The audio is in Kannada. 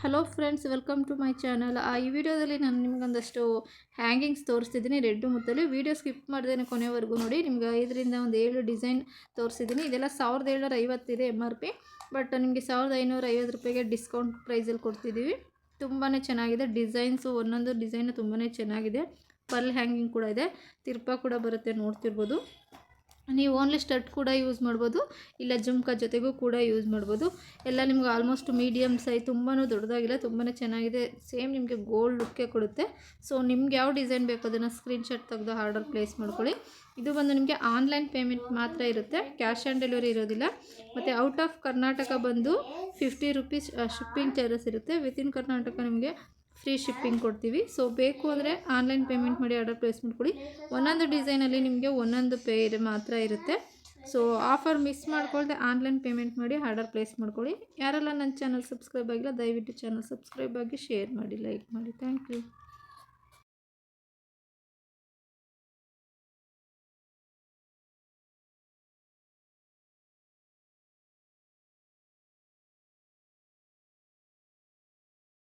Hello friends, welcome to my channel. ಈ ವಿಡಿಯೋದಲ್ಲಿ ನಾನು ನಿಮಗೊಂದಷ್ಟು ಹ್ಯಾಂಗಿಂಗ್ಸ್ ತೋರಿಸ್ತಿದ್ದೀನಿ ರೆಡ್ ಮುತ್ತಲ್ಲಿ. ವಿಡಿಯೋ ಸ್ಕಿಪ್ ಮಾಡ್ದೇ ಕೊನೆವರೆಗೂ ನೋಡಿ. ನಿಮ್ಗೆ 5ರಿಂದ 7 ಡಿಸೈನ್ ತೋರಿಸಿದ್ದೀನಿ. ಇದೆಲ್ಲ 1750 ಇದೆ MRP, ಬಟ್ ನಿಮಗೆ 1550 ರೂಪಾಯಿಗೆ ಡಿಸ್ಕೌಂಟ್ ಪ್ರೈಸಲ್ಲಿ ಕೊಡ್ತಿದ್ದೀವಿ. ತುಂಬಾ ಚೆನ್ನಾಗಿದೆ ಡಿಸೈನ್ಸು, ಒಂದೊಂದು ಡಿಸೈನು ತುಂಬಾ ಚೆನ್ನಾಗಿದೆ. ಪರ್ಲ್ ಹ್ಯಾಂಗಿಂಗ್ ಕೂಡ ಇದೆ, ತಿರ್ಪ ಕೂಡ ಬರುತ್ತೆ, ನೋಡ್ತಿರ್ಬೋದು. ನೀವು ಓನ್ಲಿ ಸ್ಟಡ್ ಕೂಡ ಯೂಸ್ ಮಾಡ್ಬೋದು, ಇಲ್ಲ ಜುಮ್ಕಾ ಜೊತೆಗೂ ಕೂಡ ಯೂಸ್ ಮಾಡ್ಬೋದು. ಎಲ್ಲ ನಿಮ್ಗೆ ಆಲ್ಮೋಸ್ಟ್ ಮೀಡಿಯಮ್ ಸೈಜ್, ತುಂಬಾ ದೊಡ್ಡದಾಗಿಲ್ಲ, ತುಂಬಾ ಚೆನ್ನಾಗಿದೆ. ಸೇಮ್ ನಿಮಗೆ ಗೋಲ್ಡ್ ಲುಕ್ಕೇ ಕೊಡುತ್ತೆ. ಸೊ ನಿಮ್ಗೆ ಯಾವ ಡಿಸೈನ್ ಬೇಕು ಅದನ್ನು ಸ್ಕ್ರೀನ್ಶಾಟ್ ತೆಗೆದು ಆರ್ಡರ್ ಪ್ಲೇಸ್ ಮಾಡ್ಕೊಳ್ಳಿ. ಇದು ಬಂದು ನಿಮಗೆ ಆನ್ಲೈನ್ ಪೇಮೆಂಟ್ ಮಾತ್ರ ಇರುತ್ತೆ, ಕ್ಯಾಶ್ ಆನ್ ಡೆಲಿವರಿ ಇರೋದಿಲ್ಲ. ಮತ್ತು ಔಟ್ ಆಫ್ ಕರ್ನಾಟಕ ಬಂದು 50 ರೂಪೀಸ್ ಶಿಪ್ಪಿಂಗ್ ಚಾರ್ಜಸ್ ಇರುತ್ತೆ. ವಿತಿನ್ ಕರ್ನಾಟಕ ನಿಮಗೆ ಫ್ರೀ ಶಿಪ್ಪಿಂಗ್ ಕೊಡ್ತೀವಿ. ಸೊ ಬೇಕು ಅಂದರೆ ಆನ್ಲೈನ್ ಪೇಮೆಂಟ್ ಮಾಡಿ ಆರ್ಡರ್ ಪ್ಲೇಸ್ ಮಾಡ್ಕೊಳ್ಳಿ. ಒಂದೊಂದು ಡಿಸೈನಲ್ಲಿ ನಿಮಗೆ ಒಂದೊಂದು ಪೇರ್ ಮಾತ್ರ ಇರುತ್ತೆ. ಸೊ ಆಫರ್ ಮಿಸ್ ಮಾಡ್ಕೊಳ್ದೆ ಆನ್ಲೈನ್ ಪೇಮೆಂಟ್ ಮಾಡಿ ಆರ್ಡರ್ ಪ್ಲೇಸ್ ಮಾಡ್ಕೊಳ್ಳಿ. ಯಾರೆಲ್ಲ ನನ್ನ ಚಾನಲ್ ಸಬ್ಸ್ಕ್ರೈಬ್ ಆಗಿಲ್ಲ ದಯವಿಟ್ಟು ಚಾನಲ್ ಸಬ್ಸ್ಕ್ರೈಬ್ ಆಗಿ, ಶೇರ್ ಮಾಡಿ, ಲೈಕ್ ಮಾಡಿ. Thank you.